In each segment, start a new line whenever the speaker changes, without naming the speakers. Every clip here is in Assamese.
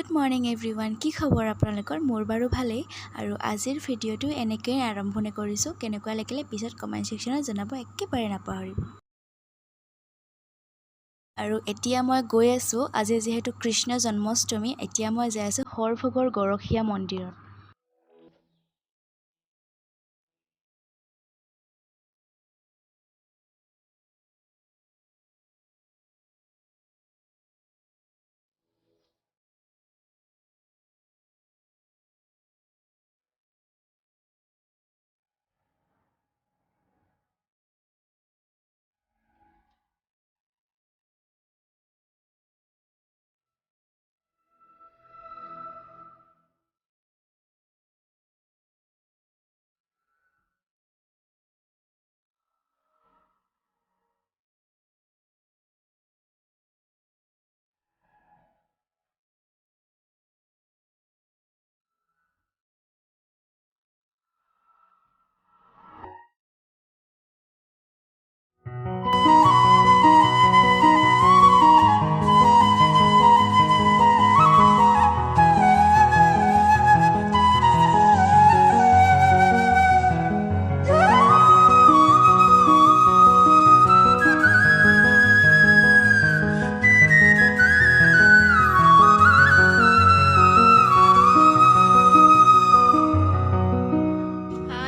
Good morning everyone. কি খবৰ আপোনালোকৰ? মোৰ বাৰু ভালেই। আৰু আজিৰ ভিডিঅ'টো এনেকৈয়ে আৰম্ভণি কৰিছোঁ। কেনেকুৱা লাগিলে পিছত কমেণ্ট ছেকশ্যনত জনাব একেবাৰে নাপাহৰিব। আৰু এতিয়া মই গৈ আছোঁ, আজি যিহেতু কৃষ্ণ জন্মাষ্টমী, এতিয়া মই যাই আছোঁ সৰভোগৰ গৰখীয়া মন্দিৰত।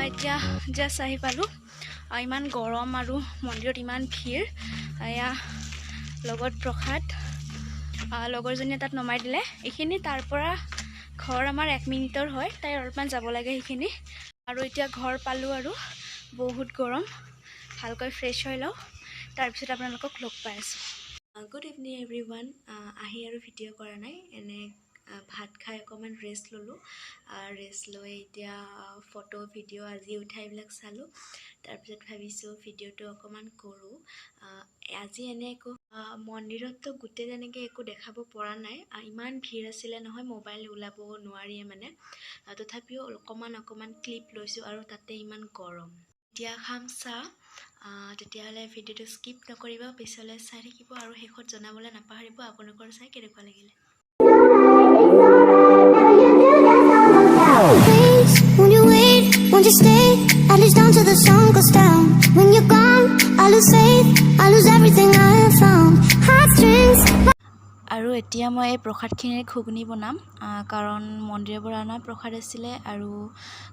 এতিয়া জাষ্ট আহি পালোঁ। ইমান গৰম আৰু মন্দিৰত ইমান ভিৰ। এয়া লগত প্ৰসাদ লগৰজনীয়ে তাত নমাই দিলে। এইখিনি তাৰ পৰা ঘৰ আমাৰ 1 মিনিটৰ হয়, তাই অলপমান যাব লাগে সেইখিনি। আৰু এতিয়া ঘৰ পালোঁ আৰু বহুত গৰম। ভালকৈ ফ্ৰেছ হৈ লওঁ, তাৰপিছত আপোনালোকক লগ পাই আছোঁ। Good evening everyone. আহি আৰু ভিডিঅ' কৰা নাই, এনে ভাত খাই অকণমান ৰেষ্ট ল'লোঁ। ৰেষ্ট লৈ এতিয়া ফটো ভিডিঅ' আজি উঠা এইবিলাক চালোঁ। তাৰপিছত ভাবিছোঁ ভিডিঅ'টো অকণমান কৰোঁ। আজি এনে একো মন্দিৰততো গোটেই তেনেকৈ একো দেখাব পৰা নাই, ইমান ভিৰ আছিলে নহয়, মোবাইল ওলাব নোৱাৰিয়ে মানে। তথাপিও অকণমান ক্লিপ লৈছোঁ আৰু তাতে ইমান গৰম। এতিয়া খাম চাহ। তেতিয়াহ'লে ভিডিঅ'টো স্কিপ নকৰিব, পিছলৈ চাই থাকিব আৰু শেষত জনাবলৈ নাপাহৰিব আপোনালোকৰ চাই কেনেকুৱা লাগিলে।
Please, won't you wait, won't you stay, at least down till the sun goes down. When you're gone, I lose faith, I lose everything I have found. Heartstrings.
আৰু এতিয়া মই এই প্ৰসাদখিনিৰ ঘুগুনি বনাম, কাৰণ মন্দিৰৰ পৰা অনা প্ৰসাদ আছিলে আৰু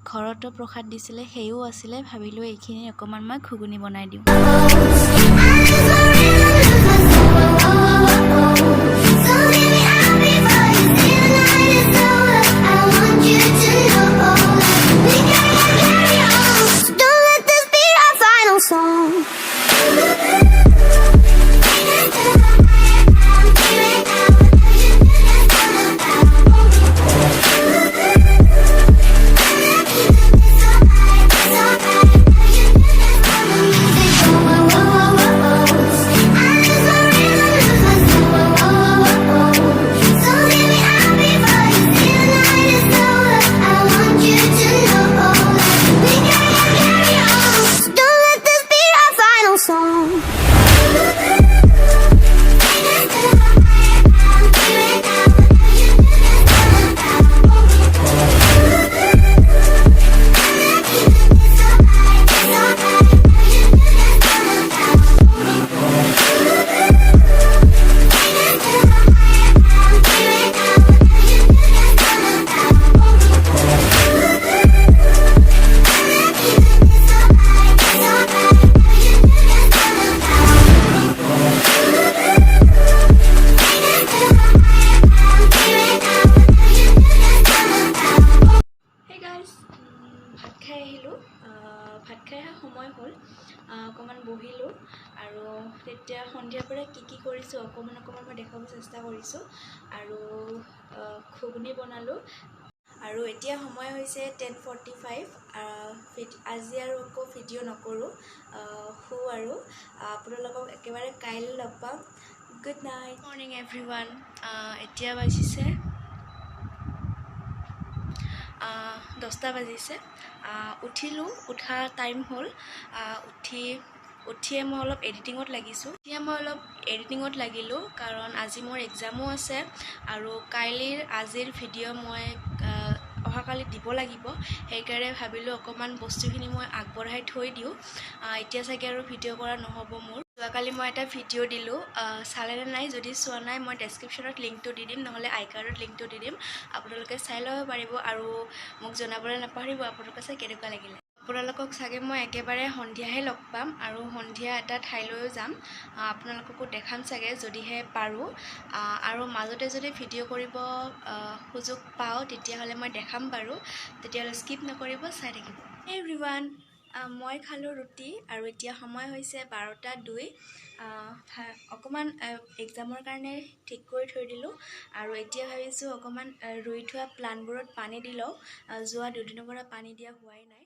ঘৰতো প্ৰসাদ দিছিলে, সেইও আছিলে। ভাবিলোঁ এইখিনি অকণমান মই ঘুগুনি বনাই দিওঁ। ভাত খাই অহা সময় হ'ল, অকণমান বহিলোঁ আৰু তেতিয়া সন্ধিয়াৰ পৰা কি কৰিছোঁ অকণমান মই দেখাব চেষ্টা কৰিছোঁ। আৰু ঘুগুনি বনালোঁ। আৰু এতিয়া সময় হৈছে 10:45। আজি আৰু একো ভিডিঅ' নকৰোঁ, শু আৰু আপোনালোকক একেবাৰে কাইলৈ লগ পাম। Good night, morning everyone. এতিয়া বাজিছে 10টা বাজিছে। উঠিলোঁ, উঠা টাইম হ'ল। উঠি উঠিয়ে মই অলপ এডিটিঙত লাগিছোঁ। এতিয়া মই অলপ এডিটিঙত লাগিলোঁ কাৰণ আজি মোৰ এক্সামো আছে আৰু আজিৰ ভিডিঅ' মই অহাকালি দিব লাগিব। সেইকাৰণে ভাবিলোঁ অকণমান বস্তুখিনি মই আগবঢ়াই থৈ দিওঁ। এতিয়া চাগে আৰু ভিডিঅ' কৰা নহ'ব মোৰ। যোৱাকালি মই এটা ভিডিঅ' দিলোঁ, চালেনে নাই, যদি চোৱা নাই মই ডেছক্ৰিপশ্যনত লিংকটো দি দিম, নহ'লে আই কাৰ্ডত লিংকটো দি দিম, আপোনালোকে চাই ল'ব পাৰিব আৰু মোক জনাবলৈ নাপাহৰিব আপোনালোকে চাই কেনেকুৱা লাগিলে। আপোনালোকক চাগে মই একেবাৰে সন্ধিয়াহে লগ পাম আৰু সন্ধিয়া এটা ঠাইলৈও যাম, আপোনালোককো দেখাম চাগে যদিহে পাৰোঁ, আৰু মাজতে যদি ভিডিঅ' কৰিব সুযোগ পাওঁ তেতিয়াহ'লে মই দেখাম বাৰু। তেতিয়াহ'লে স্কিপ নকৰিব, চাই থাকিব। হে এভৰিৱান, মই খালোঁ ৰুটি আৰু এতিয়া সময় হৈছে 12:02। অকণমান এক্সামৰ কাৰণে ঠিক কৰি থৈ দিলোঁ আৰু এতিয়া ভাবিছোঁ অকণমান ৰুই থোৱা প্লাণ্টবোৰত পানী দি লওঁ। যোৱা 2 দিনৰ পৰা পানী দিয়া হোৱাই নাই।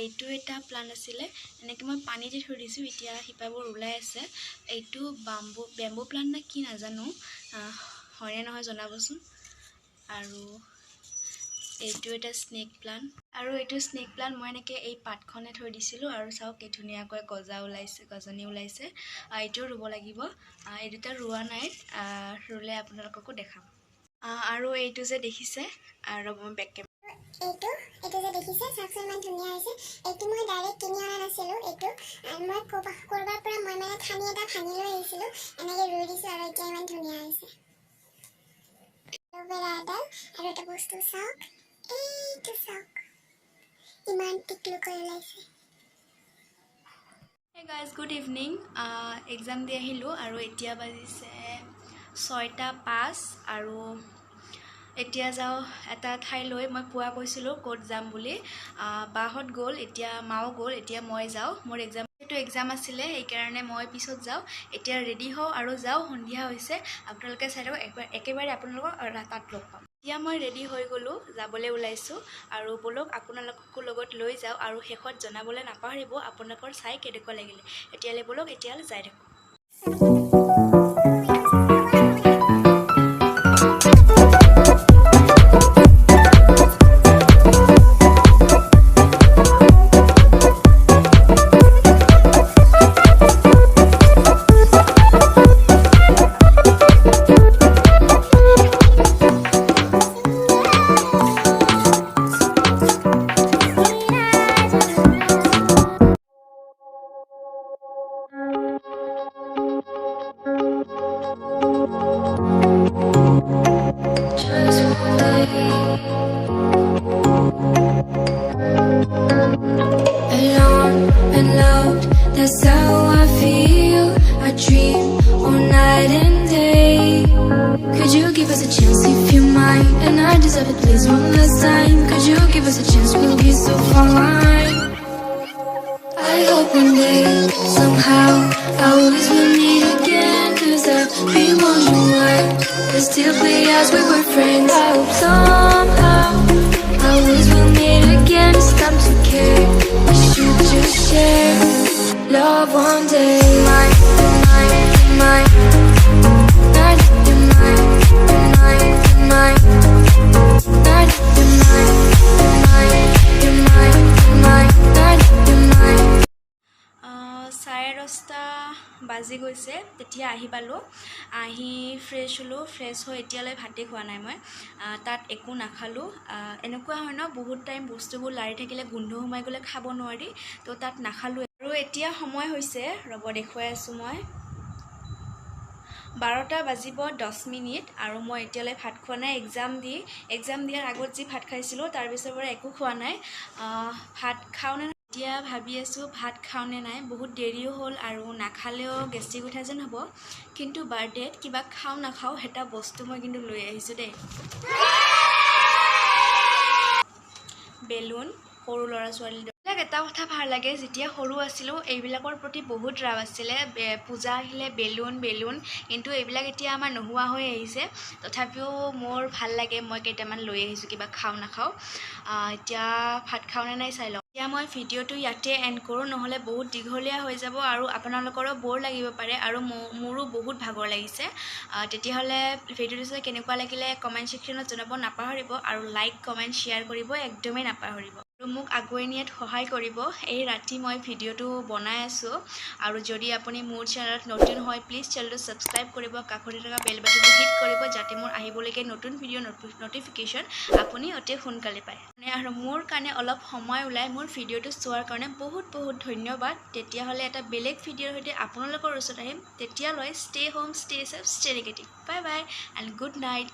এইটো এটা প্লাণ্ট আছিলে, এনেকৈ মই পানী দি থৈ দিছোঁ, এতিয়া শিপাবোৰ ওলাই আছে। এইটো বেম্বু প্লাণ্ট নে কি নাজানো, হয়নে নহয় জনাবচোন। আৰু এইটো এটা স্নেক প্লাণ্ট, আৰু এইটো স্নেক প্লাণ্ট মই এনেকৈ এই পাতখনে থৈ দিছিলোঁ আৰু চাওক এই ধুনীয়াকৈ গজনি ওলাইছে। এইটোও ৰুব লাগিব, এই দুটা ৰোৱা নাই, ৰুলে আপোনালোককো দেখাম। আৰু এইটো যে দেখিছে, ৰ'ব মই বেক কেমেৰা
এইটো যে দেখিছে চাওকচোন ইমান ধুনীয়া হৈছে। এইটো মই ডাইৰেক্ট কিনি অনা নাছিলোঁ, এইটো মই ক'ৰবাৰ পৰা মই মানে ঠানি এটা ভাঙি লৈ আহিছিলোঁ, এনেকৈ ৰুই দিছোঁ আৰু এতিয়া ইমান ধুনীয়া হৈছে। এল'ভেৰা এডাল আৰু এটা বস্তু চাওক, এইটো চাওক ইমান টিকলুকৈ ওলাইছে।
Hey guys, good evening. Exam দি আহিলোঁ আৰু এতিয়া বাজিছে 6:05 আৰু এতিয়া যাওঁ এটা ঠাইলৈ। মই পুৱা কৈছিলোঁ ক'ত যাম বুলি, বাহঁত গ'ল, এতিয়া মাও গ'ল, এতিয়া মই যাওঁ। মোৰ এক্সাম আছিলে, সেইকাৰণে মই পিছত যাওঁ। এতিয়া ৰেডি হওঁ আৰু যাওঁ, সন্ধিয়া হৈছে, আপোনালোকে চাই থাকক, একেবাৰে আপোনালোকক তাত লগ পাম। এতিয়া মই ৰেডি হৈ গ'লোঁ, যাবলৈ ওলাইছোঁ আৰু ব'লক আপোনালোককো লগত লৈ যাওঁ আৰু শেষত জনাবলৈ নাপাহৰিব আপোনালোকৰ চাই কেনেকুৱা লাগিলে। এতিয়ালৈ ব'লক, এতিয়ালৈ যাই থাকোঁ।
That's how I feel. I dream all night and day. Could you give us a chance if you mind? And I deserve it, please, one last time. Could you give us a chance? We'll be so fine. I hope one day, somehow, I always will meet again. Cause I've been wondering why we still play as we were friends. I hope somehow, I always will meet again. It's time to care. We should just share love one day. Mine, mine, mine. Not you're mine, you're mine, you're mine. Not you're mine, you're mine, you're mine, you're mine. Not you're mine.
10:30 বাজি গৈছে, তেতিয়া আহি পালোঁ। আহি ফ্ৰেছ হ'লোঁ, ফ্ৰেছ হৈ এতিয়ালৈ ভাতেই খোৱা নাই মই, তাত একো নাখালোঁ। এনেকুৱা হয় ন, বহুত টাইম বস্তুবোৰ লাৰি থাকিলে গোন্ধ সোমাই গ'লে খাব নোৱাৰি, তো তাত নাখালোঁ। আৰু এতিয়া সময় হৈছে, ৰ'ব দেখুৱাই আছোঁ মই, 12:10 আৰু মই এতিয়ালৈ ভাত খোৱা নাই। এক্সাম দিয়াৰ আগত যি ভাত খাইছিলোঁ তাৰপিছৰ পৰা একো খোৱা নাই। ভাত খাওঁ নে নাই এতিয়া ভাবি আছোঁ, ভাত খাওঁ নে নাই। বহুত দেৰিও হ'ল আৰু নাখালেও গেষ্ট্ৰিক উঠা যেন হ'ব। কিন্তু বাৰ্থডেত কিবা খাওঁ নাখাওঁ এটা বস্তু মই কিন্তু লৈ আহিছোঁ দেই, বেলুন। সৰু ল'ৰা ছোৱালী এইবিলাক এটা কথা ভাল লাগে যেতিয়া সৰু আছিলোঁ এইবিলাকৰ প্ৰতি বহুত ৰাপ আছিলে পূজা আহিলে বেলুন কিন্তু এইবিলাক এতিয়া আমাৰ নোহোৱা হৈ আহিছে তথাপিও মোৰ ভাল লাগে মই কেইটামান লৈ আহিছোঁ কিবা খাওঁ নাখাওঁ এতিয়া ভাত খাওঁ নে নাই চাই লওঁ এতিয়া মই ভিডিঅ'টো ইয়াতে এণ্ড কৰোঁ নহ'লে বহুত দীঘলীয়া হৈ যাব আৰু আপোনালোকৰো বৰ লাগিব পাৰে আৰু মোৰো বহুত ভাগৰ লাগিছে তেতিয়াহ'লে ভিডিঅ'টো চাই কেনেকুৱা লাগিলে কমেণ্ট ছেকশ্যনত জনাব নাপাহৰিব আৰু লাইক কমেণ্ট শ্বেয়াৰ কৰিব একদমেই নাপাহৰিব আৰু মোক আগুৱাই নিয়াত সহায় কৰিব এই ৰাতি মই ভিডিঅ'টো বনাই আছোঁ আৰু যদি আপুনি মোৰ চেনেলত নতুন হয় প্লিজ চেনেলটো ছাবস্ক্ৰাইব কৰিব কাষতে থকা বেল বাটনটো হিট কৰিব যাতে মোৰ আহিবলগীয়া নতুন ভিডিঅ' নটিফিকেশ্যন আপুনি অতি সোনকালে পায় আৰু মোৰ কাৰণে অলপ সময় ওলাই মোৰ ভিডিঅ'টো চোৱাৰ কাৰণে বহুত ধন্যবাদ তেতিয়াহ'লে এটা বেলেগ ভিডিঅ'ৰ সৈতে আপোনালোকৰ ওচৰত আহিম তেতিয়ালৈ stay home stay safe stay negative bye bye and good night